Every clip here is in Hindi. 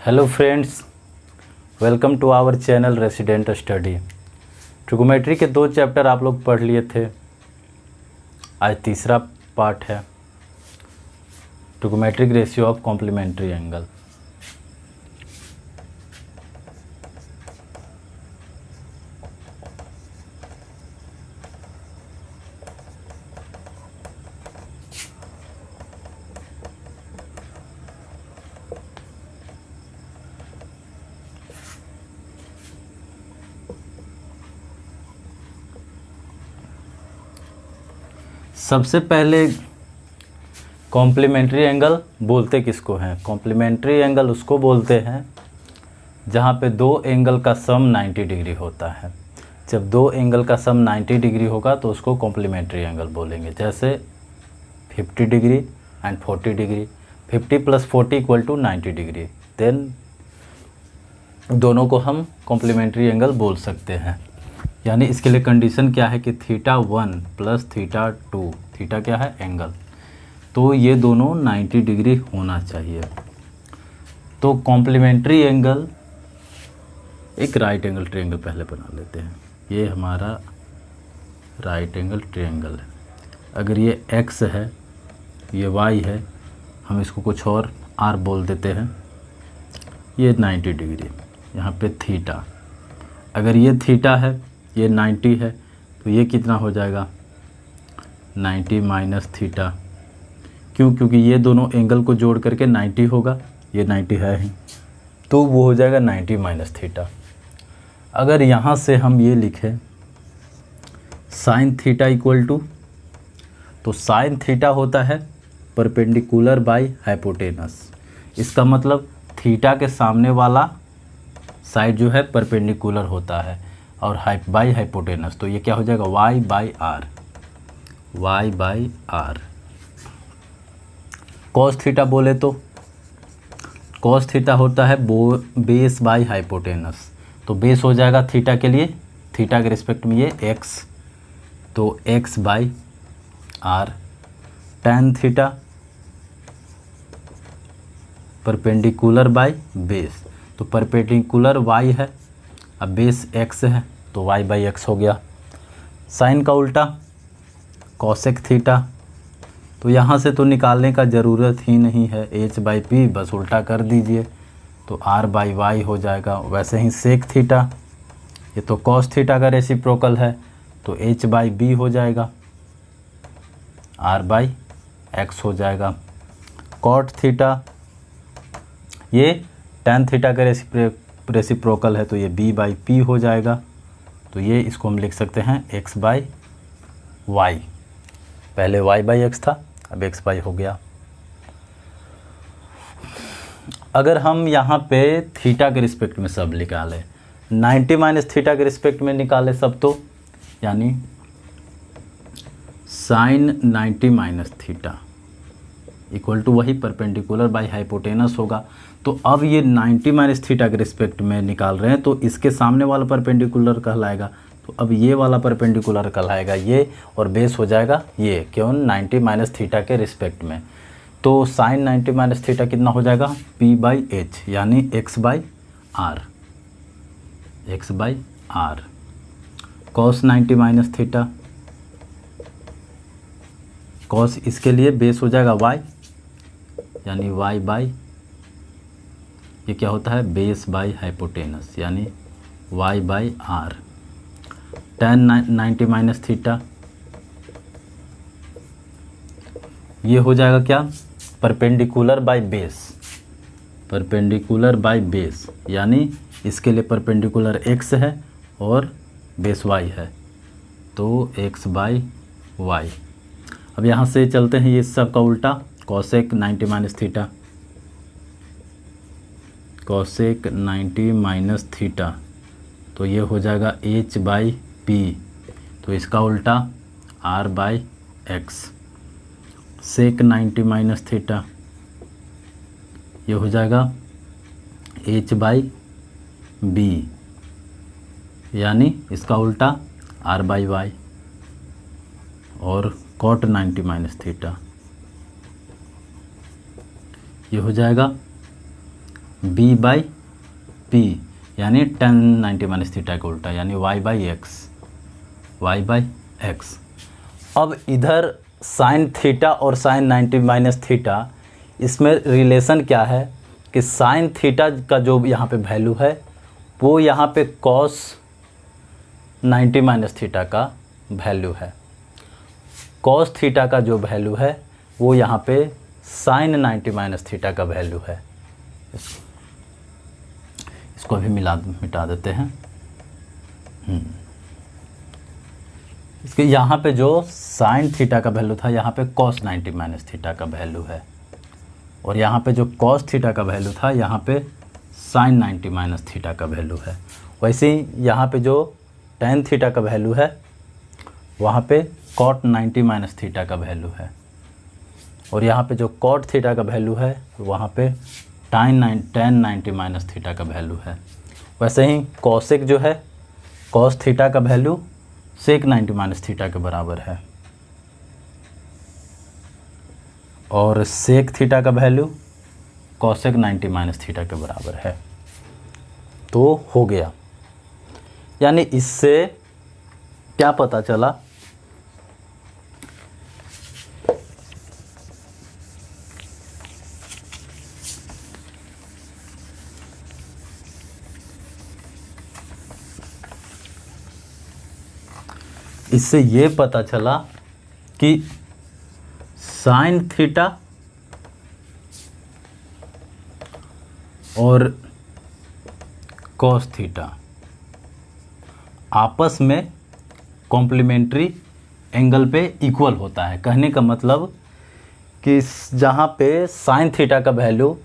Hello friends, welcome to our channel resident study. Trigonometry के 2 चैप्टर आप लोग पढ़ लिए थे। आज तीसरा पार्ट है trigonometric ratio of complementary angle. सबसे पहले कॉम्प्लीमेंट्री एंगल बोलते किसको हैं? कॉम्प्लीमेंट्री एंगल उसको बोलते हैं जहाँ पे 2 एंगल का सम 90 डिग्री होता है। जब 2 एंगल का सम 90 डिग्री होगा तो उसको कॉम्प्लीमेंट्री एंगल बोलेंगे। जैसे 50 degree and 40 degree, 50 + 40 = 90 degree, then दोनों को हम कॉम्प्लीमेंट्री एंगल बोल सकते हैं। यानी इसके लिए कंडीशन क्या है कि θ1 + θ2, थीटा क्या है? एंगल। तो ये दोनों 90 डिग्री होना चाहिए। तो कॉम्प्लीमेंट्री एंगल, एक राइट एंगल ट्रायंगल पहले बना लेते हैं। ये हमारा राइट एंगल ट्रायंगल है। अगर ये x है, ये y है, हम इसको कुछ और r बोल देते हैं। ये 90 डिग्री, यहाँ पे थीटा। अगर ये थीटा है, ये 90 है, तो ये कितना हो जाएगा? 90 - थीटा। क्यों? क्योंकि ये दोनों एंगल को जोड़ करके 90 होगा। ये 90 है ही, तो वो हो जाएगा 90 - थीटा। अगर यहाँ से हम ये लिखें sin थीटा = तो sin थीटा होता है परपेंडिकुलर बाय हाइपोटेनस। इसका मतलब थीटा के सामने वाला साइड जो है परपेंडिकुलर होता है और बाई हाइपोटेनस। तो ये क्या हो जाएगा? y/r। cos थीटा बोले तो cos थीटा होता है बेस बाई हाइपोटेनस। तो बेस हो जाएगा थीटा के लिए, थीटा के रिस्पेक्ट में ये x, तो x/r। tan theta perpendicular by base, तो परपेंडिकुलर y है, अब बेस x है, तो y/x हो गया। साइन का उल्टा कोसेक थीटा, तो यहाँ से तो निकालने का ज़रूरत ही नहीं है, h/p बस उल्टा कर दीजिए, तो r/y हो जाएगा। वैसे ही सेक थीटा, ये तो cos थीटा का रेसिप्रोकल है, तो h/b हो जाएगा, r/x हो जाएगा। कॉट थीटा, ये tan थीटा का रेसिप्रोकल है, तो ये b/p हो जाएगा। तो ये इसको हम लिख सकते हैं x/y। पहले y/x था, अब x/y हो गया। अगर हम यहाँ पे थीटा के रिस्पेक्ट में सब निकालें, 90 - थीटा के रिस्पेक्ट में निकालें सब, तो यानी sin 90 - थीटा = वही परपेंडिकुलर बाय हाइपोटेनस होगा। तो अब ये 90 - थीटा के रिस्पेक्ट में निकाल रहे हैं, तो इसके सामने वाला परपेंडिकुलर कहलाएगा। तो अब ये वाला परपेंडिकुलर कहलाएगा ये, और बेस हो जाएगा ये, क्यों? 90 - थीटा के रिस्पेक्ट में। तो sin 90 - थीटा कितना हो जाएगा? p/h, यानी x/r। cos 90 - थीटा, cos इसके लिए बेस हो जाएगा y, यानी y/, ये क्या होता है? बेस बाय हाइपोटेनस, यानी y/r। tan 90 - थीटा, ये हो जाएगा क्या? परपेंडिकुलर बाय बेस, यानी इसके लिए परपेंडिकुलर x है और बेस y है, तो x/y। अब यहाँ से चलते हैं ये सब का उल्टा, कोसेक 90 - थीटा, कोसेक 90 - थीटा, तो ये हो जाएगा h/p, तो इसका उल्टा r/x। सेक 90 - थीटा, ये हो जाएगा h/b, यानी इसका उल्टा r/y। और cot 90 - थीटा, ये हो जाएगा बी बाई पी, यानी tan 90 माइनस थीटा का उल्टा, यानी y बाई एक्स। अब इधर साइन थीटा और साइन 90 माइनस थीटा, इसमें रिलेशन क्या है कि साइन थीटा का जो यहाँ पे वैल्यू है वो यहाँ पे कॉस 90 माइनस थीटा का वैल्यू है, कॉस थीटा का जो वैल्यू है वो यहाँ पे साइन 90 माइनस थीटा का वैल्यू है। इसको अभी मिटा देते हैं। इसके यहाँ पे जो साइन थीटा का वैल्यू था यहाँ पे कॉस 90 माइनस थीटा का वैल्यू है, और यहाँ पे जो कॉस थीटा का वैल्यू था यहाँ पे साइन 90 माइनस थीटा का वैल्यू है। वैसे ही यहाँ पे जो टेन थीटा का वैल्यू है वहाँ पे कॉट 90 माइनस थीटा का वैल्यू है, और यहाँ पे जो कॉट थीटा का वैल्यू है वहाँ पे टेन 90 माइनस थीटा का वैल्यू है। वैसे ही कॉसेक जो है कॉस थीटा का वैल्यू सेक 90 माइनस थीटा के बराबर है, और सेक थीटा का वैल्यू कॉसेक 90 माइनस थीटा के बराबर है। तो हो गया, यानी इससे क्या पता चला, इससे ये पता चला कि साइन थीटा और कॉस थीटा आपस में कॉम्प्लीमेंट्री एंगल पे इक्वल होता है। कहने का मतलब कि जहाँ पे साइन थीटा का वैल्यू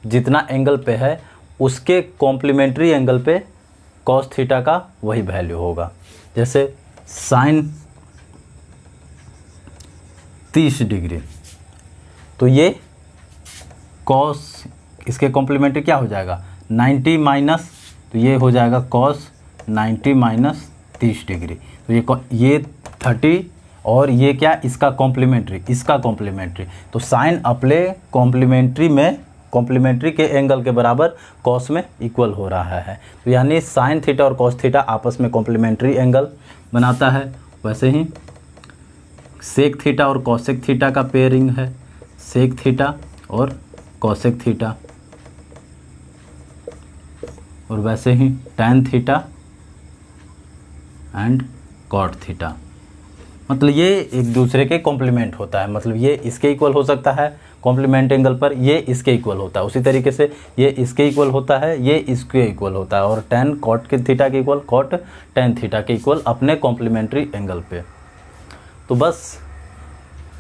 जितना एंगल पे है उसके कॉम्प्लीमेंट्री एंगल पे कॉस थीटा का वही वैल्यू होगा। जैसे साइन 30 डिग्री, तो ये कॉस इसके कॉम्प्लीमेंट्री क्या हो जाएगा 90 माइनस, तो ये हो जाएगा कॉस 90 माइनस 30 डिग्री। तो ये 30 और ये क्या इसका कॉम्प्लीमेंट्री, तो साइन अपने कॉम्प्लीमेंट्री के एंगल के बराबर कॉस में इक्वल हो रहा है। तो यानी साइन थीटा और कॉस थीटा आपस में कॉम्प्लीमेंट्री एंगल बनाता है। वैसे ही सेक थीटा और कॉसेक थीटा का पेयरिंग है, सेक थीटा और कॉसेक थीटा, और वैसे ही tan theta and cot theta. मतलब ये एक दूसरे के कॉम्प्लीमेंट होता है, मतलब ये इसके इक्वल हो सकता है कॉम्प्लीमेंट एंगल पर, ये इसके इक्वल होता है, उसी तरीके से ये इसके इक्वल होता है, ये इसके इक्वल होता है, और टैन कॉट के थीटा के इक्वल कॉट टैन थीटा के इक्वल अपने कॉम्प्लीमेंट्री एंगल पे। तो बस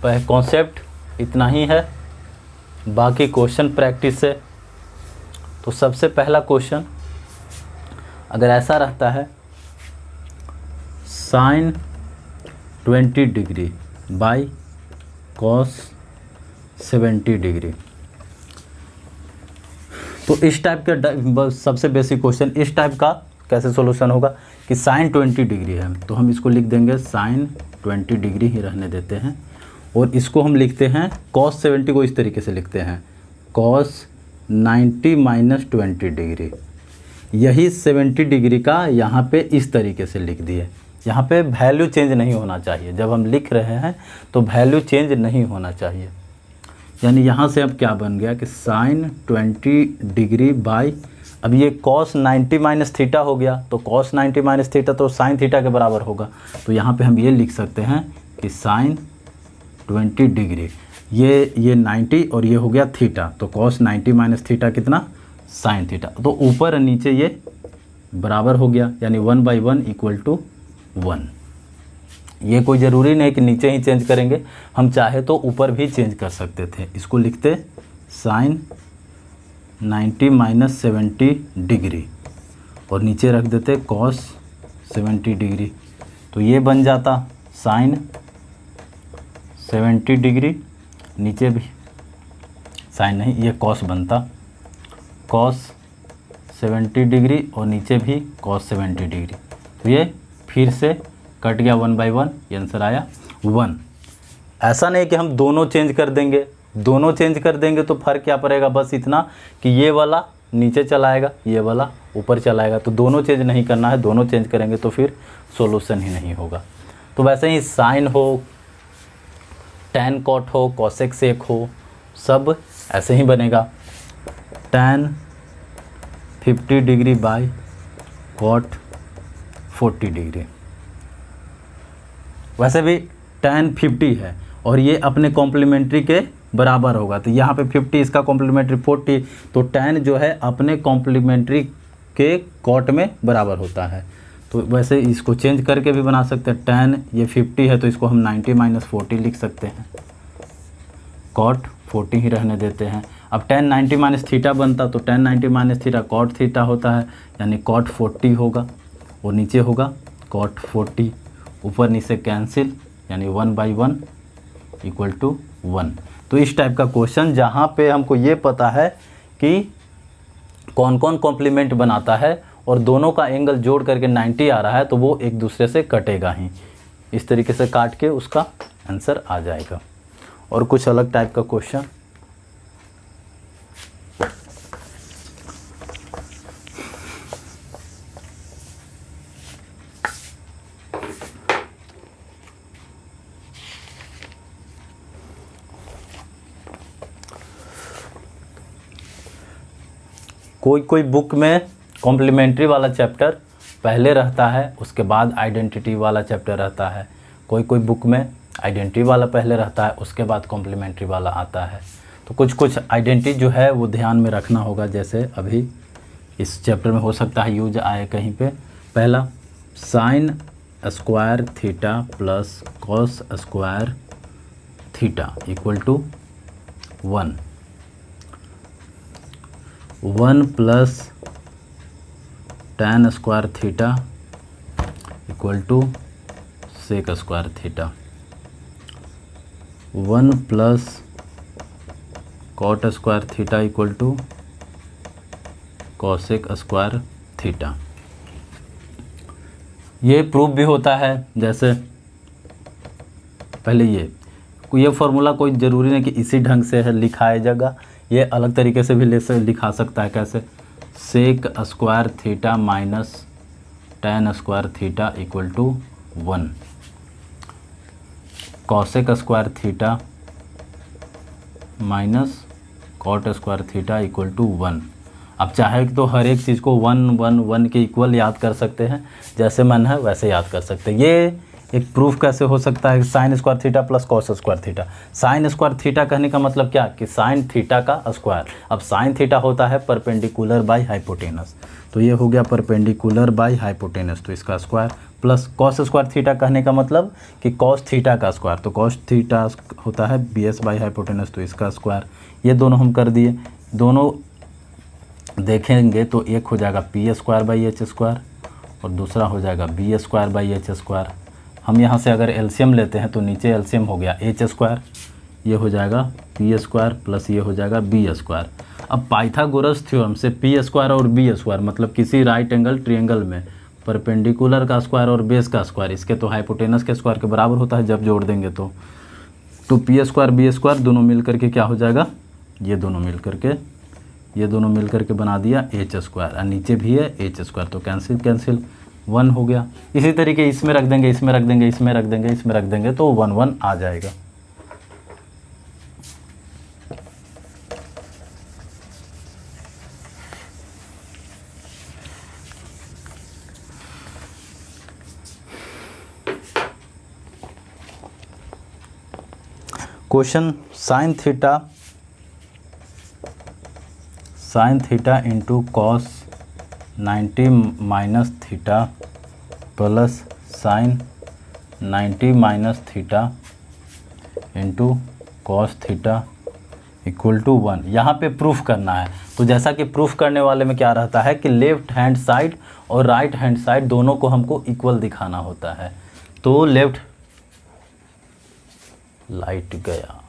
कॉन्सेप्ट इतना ही है, बाकी क्वेश्चन प्रैक्टिस है। तो सबसे पहला क्वेश्चन अगर ऐसा रहता है sine 20 degree by cos 70 degree, तो इस टाइप के सबसे बेसिक क्वेश्चन इस टाइप का कैसे सॉल्यूशन होगा कि साइन 20 डिग्री है तो हम इसको लिख देंगे साइन 20 डिग्री ही रहने देते हैं, और इसको हम लिखते हैं कॉस 70 को इस तरीके से लिखते हैं कॉस 90 माइनस 20 डिग्री। यही 70 डिग्री का यहाँ पे इस तरीके से लिख दिए। यहाँ पे वैल्यू चेंज नहीं होना चाहिए, जब हम लिख रहे हैं तो वैल्यू चेंज नहीं होना चाहिए। यानी यहाँ से अब क्या बन गया कि साइन 20 डिग्री बाई, अब ये कॉस 90 माइनस थीटा हो गया, तो कॉस 90 माइनस थीटा तो साइन थीटा के बराबर होगा, तो यहाँ पे हम ये लिख सकते हैं कि साइन 20 डिग्री, ये 90 और ये हो गया थीटा, तो कॉस 90 माइनस थीटा कितना साइन थीटा, तो ऊपर और नीचे ये बराबर हो गया, यानी 1/1 इक्वल टू 1। ये कोई ज़रूरी नहीं कि नीचे ही चेंज करेंगे, हम चाहे तो ऊपर भी चेंज कर सकते थे। इसको लिखते साइन 90 माइनस 70 डिग्री और नीचे रख देते कॉस 70 डिग्री, तो ये बन जाता साइन 70 डिग्री, नीचे भी साइन नहीं ये कॉस बनता कॉस 70 डिग्री और नीचे भी कॉस 70 डिग्री, तो ये फिर से कट गया 1/1, ये आंसर आया 1। ऐसा नहीं कि हम दोनों चेंज कर देंगे, दोनों चेंज कर देंगे तो फ़र्क क्या पड़ेगा, बस इतना कि ये वाला नीचे चला आएगा, ये वाला ऊपर चला आएगा। तो दोनों चेंज नहीं करना है, दोनों चेंज करेंगे तो फिर सॉल्यूशन ही नहीं होगा। तो वैसे ही साइन हो, tan cot हो, cosec sec हो, सब ऐसे ही बनेगा। tan 50 degree by cot 40 degree. वैसे भी tan 50 है और ये अपने कॉम्प्लीमेंट्री के बराबर होगा, तो यहाँ पे 50 इसका कॉम्प्लीमेंट्री 40, तो tan जो है अपने कॉम्प्लीमेंट्री के cot में बराबर होता है। तो वैसे इसको चेंज करके भी बना सकते हैं। tan ये 50 है तो इसको हम 90 - 40 लिख सकते हैं, cot 40 ही रहने देते हैं। अब tan 90 - थीटा बनता तो tan 90 - थीटा cot थीटा होता है, यानी cot 40 होगा, वो नीचे होगा cot 40, ऊपर नीचे कैंसिल, यानी 1/1 = 1। तो इस टाइप का क्वेश्चन जहाँ पे हमको ये पता है कि कौन कौन कॉम्प्लीमेंट बनाता है और दोनों का एंगल जोड़ करके 90 आ रहा है, तो वो एक दूसरे से कटेगा ही। इस तरीके से काट के उसका आंसर आ जाएगा। और कुछ अलग टाइप का क्वेश्चन, कोई बुक में कॉम्प्लीमेंट्री वाला चैप्टर पहले रहता है, उसके बाद आइडेंटिटी वाला चैप्टर रहता है। कोई बुक में आइडेंटिटी वाला पहले रहता है, उसके बाद कॉम्प्लीमेंट्री वाला आता है। तो कुछ आइडेंटिटी जो है वो ध्यान में रखना होगा। जैसे अभी इस चैप्टर में हो सकता है यूज आए कहीं पे। पहला sin square theta plus cos square theta = 1, 1 plus tan square theta = sec square theta, 1 plus cot square theta = cosec square theta. ये प्रूफ भी होता है। जैसे पहले ये फॉर्मूला कोई ज़रूरी नहीं कि इसी ढंग से है लिखाया जाएगा, ये अलग तरीके से भी लिखा सकता है। कैसे? sec square theta minus tan square theta = 1, cosec square theta minus cot square theta = 1। अब चाहे तो हर एक चीज़ को 1 1 1 के इक्वल याद कर सकते हैं, जैसे मन है वैसे याद कर सकते हैं। ये एक प्रूफ कैसे हो सकता है? sin square theta plus cos square theta. sin square theta कहने का मतलब क्या कि sin थीटा का स्क्वायर। अब sin थीटा होता है परपेंडिकुलर बाय हाइपोटेनस, तो ये हो गया परपेंडिकुलर बाय हाइपोटेनस, तो इसका square plus cos square theta कहने का मतलब कि cos थीटा का स्क्वायर, तो cos थीटा होता है bs बाय हाइपोटेनस, तो इसका स्क्वायर। ये दोनों हम कर दिए। दोनों देखेंगे तो एक हो जाएगा p square by h square और दूसरा हो जाएगा b square by h square. हम यहाँ से अगर एलसीएम लेते हैं तो नीचे एलसीएम हो गया h स्क्वायर, ये हो जाएगा p स्क्वायर प्लस ये हो जाएगा b स्क्वायर। अब पाइथागोरस थ्योरम से p स्क्वायर और b स्क्वायर मतलब किसी राइट एंगल ट्रायंगल में परपेंडिकुलर का स्क्वायर और बेस का स्क्वायर, इसके तो हाइपोटेनस के स्क्वायर के बराबर होता है जब जोड़ देंगे तो p स्क्वायर b स्क्वायर दोनों मिल करके क्या हो जाएगा? ये दोनों मिल करके बना दिया h स्क्वायर, और नीचे भी है h स्क्वायर, तो कैंसिल 1 हो गया। इसी तरीके इसमें रख देंगे, इसमें रख देंगे, इसमें रख देंगे, इसमें रख देंगे, तो 1 1 आ जाएगा। Question sin theta into cos 90 minus theta plus sin 90 minus theta into cos theta = 1। यहाँ पे प्रूफ करना है। तो जैसा कि प्रूफ करने वाले में क्या रहता है कि लेफ्ट हैंड साइड और राइट हैंड साइड दोनों को हमको इक्वल दिखाना होता है। तो लेफ्ट लाइट गया।